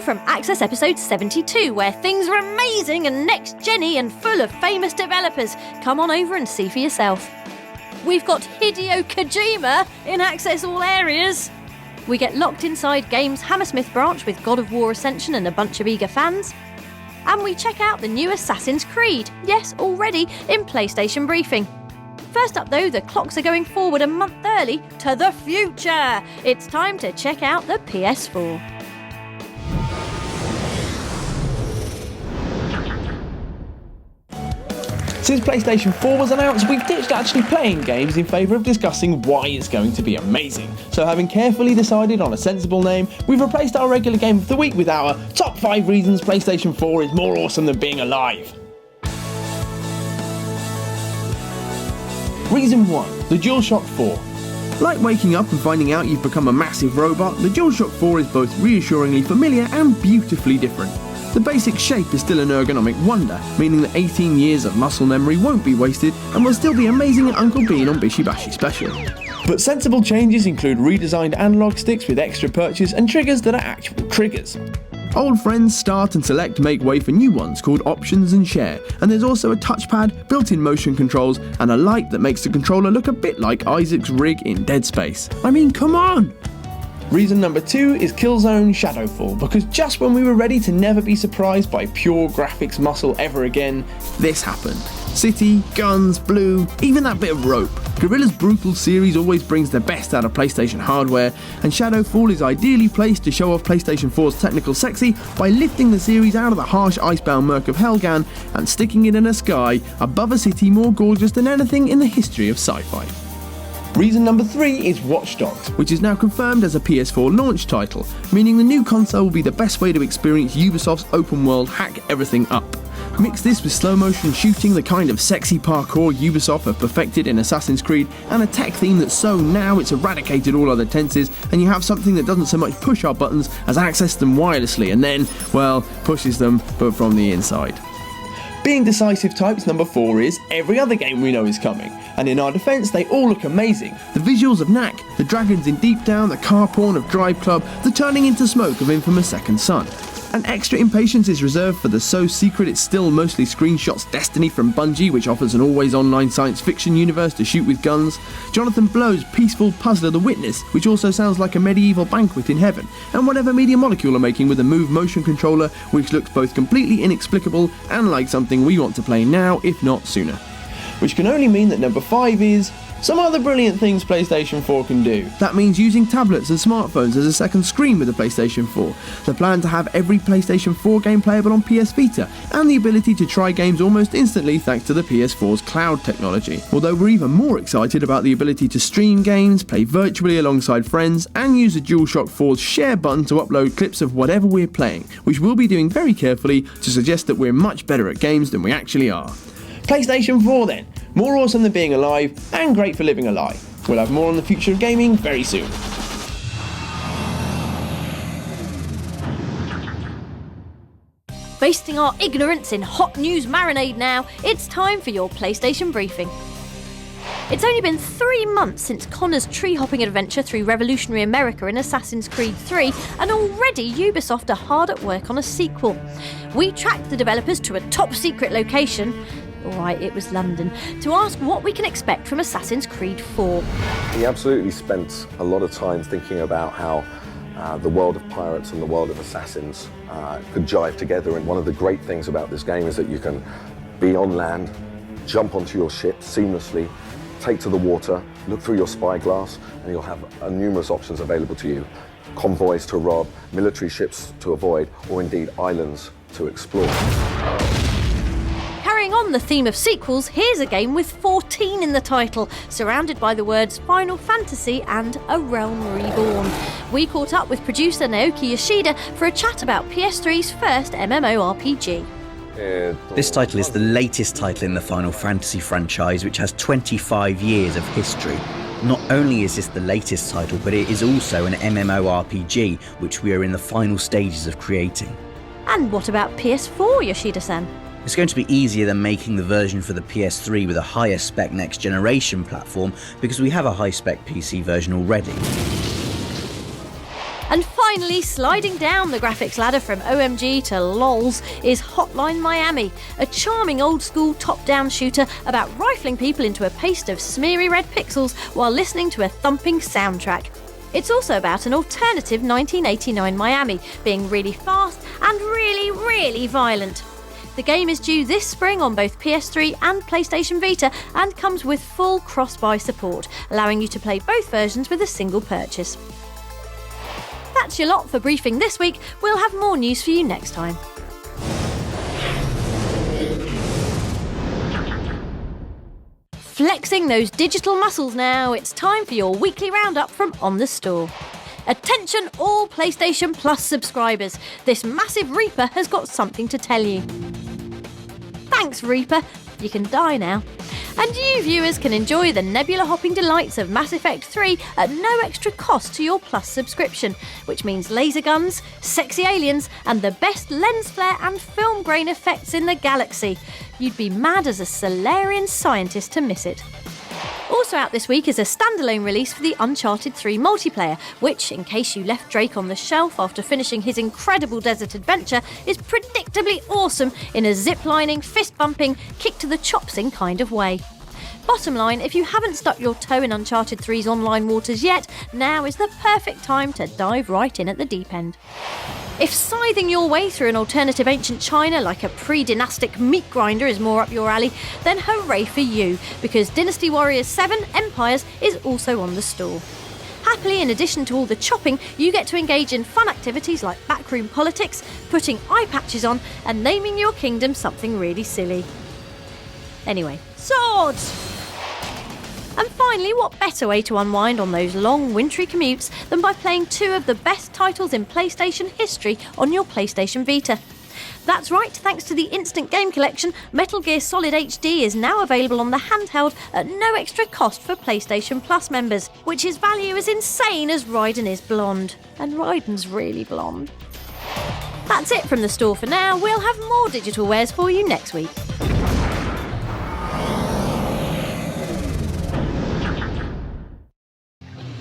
from Access episode 72, where things are amazing and next-gen-y and full of famous developers. Come on over and see for yourself. We've got Hideo Kojima in Access all areas. We get locked inside Games Hammersmith branch with God of War Ascension and a bunch of eager fans. And we check out the new Assassin's Creed, yes, already in PlayStation Briefing. First up though, the clocks are going forward a month early to the future. It's time to check out the PS4. Since PlayStation 4 was announced, we've ditched actually playing games in favour of discussing why it's going to be amazing. So having carefully decided on a sensible name, we've replaced our regular game of the week with our top 5 reasons PlayStation 4 is more awesome than being alive. Reason 1. The DualShock 4. Like waking up and finding out you've become a massive robot, the DualShock 4 is both reassuringly familiar and beautifully different. The basic shape is still an ergonomic wonder, meaning that 18 years of muscle memory won't be wasted and will still be amazing at Uncle Bean on Bishi Bashi Special. But sensible changes include redesigned analog sticks with extra perches and triggers that are actual triggers. Old friends start and select make way for new ones called Options and Share, and there's also a touchpad, built-in motion controls, and a light that makes the controller look a bit like Isaac's rig in Dead Space. I mean, come on! Reason number 2 is Killzone Shadowfall, because just when we were ready to never be surprised by pure graphics muscle ever again, this happened. City, guns, blue, even that bit of rope. Guerrilla's brutal series always brings the best out of PlayStation hardware, and Shadowfall is ideally placed to show off PlayStation 4's technical sexy by lifting the series out of the harsh icebound murk of Helghan and sticking it in a sky above a city more gorgeous than anything in the history of sci-fi. Reason number 3 is Watch Dogs, which is now confirmed as a PS4 launch title, meaning the new console will be the best way to experience Ubisoft's open world hack everything up. Mix this with slow motion shooting, the kind of sexy parkour Ubisoft have perfected in Assassin's Creed, and a tech theme that's so now it's eradicated all other tenses, and you have something that doesn't so much push our buttons as access them wirelessly and then, well, pushes them but from the inside. Being decisive types, number 4 is every other game we know is coming, and in our defence they all look amazing. The visuals of Knack, the dragons in Deep Down, the car porn of Drive Club, the turning into smoke of infamous Second Son. And extra impatience is reserved for the so secret it's still mostly screenshots Destiny from Bungie, which offers an always online science fiction universe to shoot with guns, Jonathan Blow's peaceful puzzler The Witness, which also sounds like a medieval banquet in heaven, and whatever Media Molecule are making with a Move motion controller, which looks both completely inexplicable and like something we want to play now, if not sooner. Which can only mean that number 5 is some other brilliant things PlayStation 4 can do. That means using tablets and smartphones as a second screen with the PlayStation 4, the plan to have every PlayStation 4 game playable on PS Vita, and the ability to try games almost instantly thanks to the PS4's cloud technology. Although we're even more excited about the ability to stream games, play virtually alongside friends, and use the DualShock 4's share button to upload clips of whatever we're playing, which we'll be doing very carefully to suggest that we're much better at games than we actually are. PlayStation 4 then, more awesome than being alive, and great for living a lie. We'll have more on the future of gaming very soon. Basting our ignorance in hot news marinade now, it's time for your PlayStation Briefing. It's only been 3 months since Connor's tree-hopping adventure through revolutionary America in Assassin's Creed 3, and already Ubisoft are hard at work on a sequel. We tracked the developers to a top-secret location, alright, it was London, to ask what we can expect from Assassin's Creed 4. He absolutely spent a lot of time thinking about how the world of pirates and the world of assassins could jive together, and one of the great things about this game is that you can be on land, jump onto your ship seamlessly, take to the water, look through your spyglass, and you'll have numerous options available to you. Convoys to rob, military ships to avoid, or indeed islands to explore. Carrying on the theme of sequels, here's a game with 14 in the title, surrounded by the words Final Fantasy and A Realm Reborn. We caught up with producer Naoki Yoshida for a chat about PS3's first MMORPG. This title is the latest title in the Final Fantasy franchise, which has 25 years of history. Not only is this the latest title, but it is also an MMORPG, which we are in the final stages of creating. And what about PS4, Yoshida-san? It's going to be easier than making the version for the PS3 with a higher spec next generation platform, because we have a high spec PC version already. And finally, sliding down the graphics ladder from OMG to LOLs is Hotline Miami, a charming old-school top-down shooter about rifling people into a paste of smeary red pixels while listening to a thumping soundtrack. It's also about an alternative 1989 Miami, being really fast and really, really violent. The game is due this spring on both PS3 and PlayStation Vita and comes with full cross-buy support, allowing you to play both versions with a single purchase. That's your lot for briefing this week. We'll have more news for you next time. Flexing those digital muscles now, it's time for your weekly roundup from On The Store. Attention all PlayStation Plus subscribers, this massive Reaper has got something to tell you. Thanks Reaper, you can die now. And you viewers can enjoy the nebula hopping delights of Mass Effect 3 at no extra cost to your Plus subscription, which means laser guns, sexy aliens and the best lens flare and film grain effects in the galaxy. You'd be mad as a Solarian scientist to miss it. Also out this week is a standalone release for the Uncharted 3 multiplayer, which, in case you left Drake on the shelf after finishing his incredible desert adventure, is predictably awesome in a zip-lining, fist-bumping, kick-to-the-chopsing kind of way. Bottom line, if you haven't stuck your toe in Uncharted 3's online waters yet, now is the perfect time to dive right in at the deep end. If scything your way through an alternative ancient China like a pre-dynastic meat grinder is more up your alley, then hooray for you, because Dynasty Warriors 7 Empires is also on the store. Happily, in addition to all the chopping, you get to engage in fun activities like backroom politics, putting eye patches on, and naming your kingdom something really silly. Anyway, swords! And finally, what better way to unwind on those long wintry commutes than by playing two of the best titles in PlayStation history on your PlayStation Vita? That's right, thanks to the Instant Game Collection, Metal Gear Solid HD is now available on the handheld at no extra cost for PlayStation Plus members, which his value is insane as Raiden is blonde. And Raiden's really blonde. That's it from the store for now. We'll have more digital wares for you next week.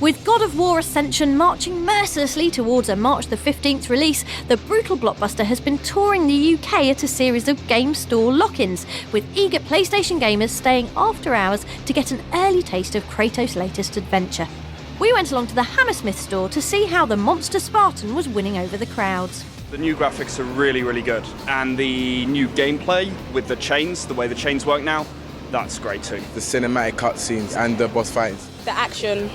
With God of War Ascension marching mercilessly towards a March the 15th release, the brutal blockbuster has been touring the UK at a series of game store lock-ins, with eager PlayStation gamers staying after hours to get an early taste of Kratos' latest adventure. We went along to the Hammersmith store to see how the monster Spartan was winning over the crowds. The new graphics are really, really good, and the new gameplay with the chains, the way the chains work now, that's great too. The cinematic cutscenes and the boss fights. The action.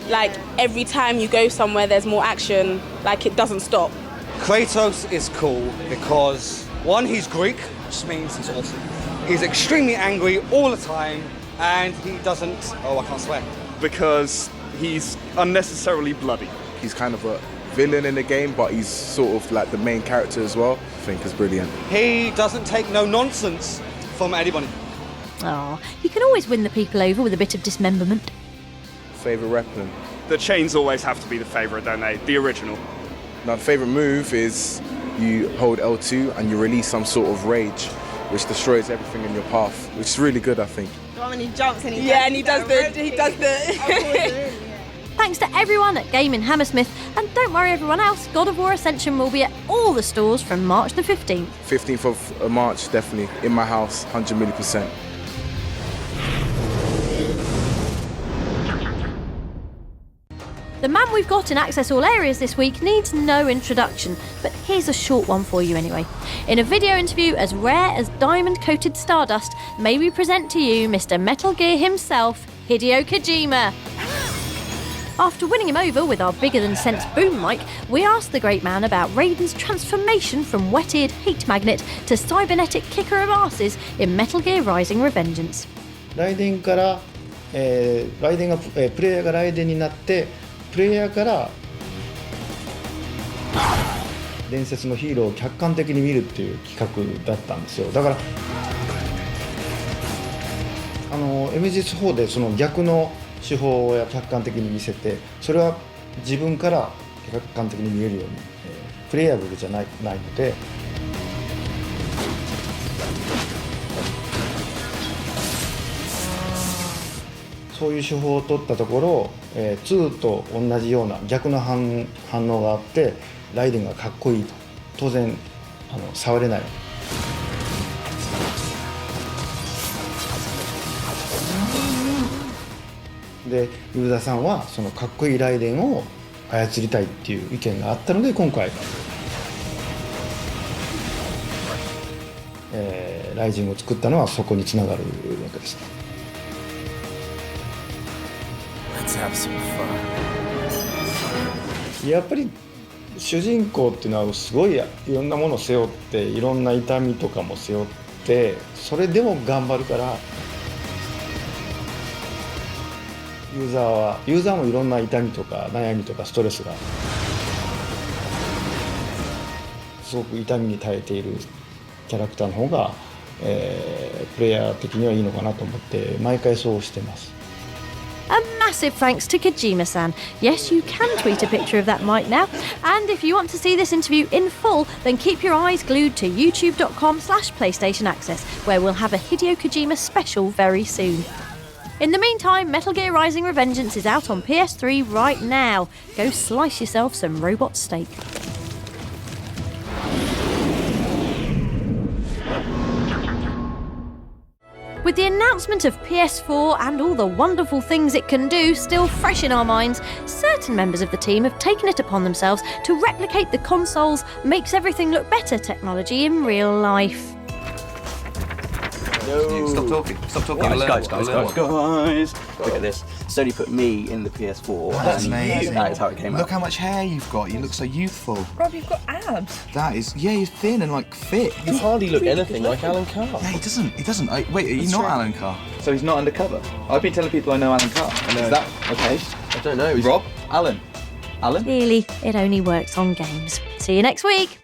Like, every time you go somewhere, there's more action. Like, it doesn't stop. Kratos is cool because, one, he's Greek, which means he's awesome. He's extremely angry all the time, and he doesn't... Oh, I can't swear. Because he's unnecessarily bloody. He's kind of a villain in the game, but he's sort of like the main character as well. I think is brilliant. He doesn't take no nonsense from anybody. Oh, you can always win the people over with a bit of dismemberment. Favourite weapon? The chains always have to be the favourite, don't they? The original. Now, the favourite move is you hold L2 and you release some sort of rage, which destroys everything in your path, which is really good, I think. When he jumps and he does the... Thanks to everyone at Game in Hammersmith, and don't worry everyone else, God of War Ascension will be at all the stores from March the 15th. 15th of March, definitely, in my house, 100 million %. The man we've got in Access All Areas this week needs no introduction, but here's a short one for you anyway. In a video interview as rare as diamond-coated stardust, may we present to you Mr. Metal Gear himself, Hideo Kojima. After winning him over with our bigger-than-sense boom mic, we asked the great man about Raiden's transformation from wet-eared hate magnet to cybernetic kicker of asses in Metal Gear Rising Revengeance. ライデンから、ライデンが、プレイヤーがライデンになってプレイヤーから伝説のヒーローを客観的に見るっていう企画だったんですよ。だからMGS4 でその逆の手法を客観的に見せて、それは自分から客観的に見えるように、プレイヤブルじゃないので。そういう手法を取ったところ2と同じような逆の反応があってライデンがかっこいいと当然触れない。でユーザーさんはそのかっこいいライデンを操りたいっていう意見があったので今回、ライジングを作ったのはそこにつながるわけですね。やっぱり主人公っていうのはすごいいろんなものを背負っていろんな痛みとかも背負ってそれでも頑張るからユーザーもいろんな痛みとか悩みとかストレスがすごく痛みに耐えているキャラクターの方が、プレイヤー的にはいいのかなと思って毎回そうしてます。A massive thanks to Kojima-san. Yes, you can tweet a picture of that mic now. And if you want to see this interview in full, then keep your eyes glued to youtube.com/PlayStation Access, where we'll have a Hideo Kojima special very soon. In the meantime, Metal Gear Rising: Revengeance is out on PS3 right now. Go slice yourself some robot steak. With the announcement of PS4 and all the wonderful things it can do still fresh in our minds, certain members of the team have taken it upon themselves to replicate the console's makes everything look better technology in real life. Stop talking. Guys. Look at this. Sony put me in the PS4. That's amazing. That is how it came out. Look how much hair you've got. You look so youthful. Rob, you've got abs. That is, yeah, you're thin and like fit. You hardly look anything like Alan Carr. Yeah, he doesn't. Wait, are you not Alan Carr? So he's not undercover? I've been telling people I know Alan Carr. Is that okay? I don't know. Rob? Alan? Clearly, it only works on games. See you next week.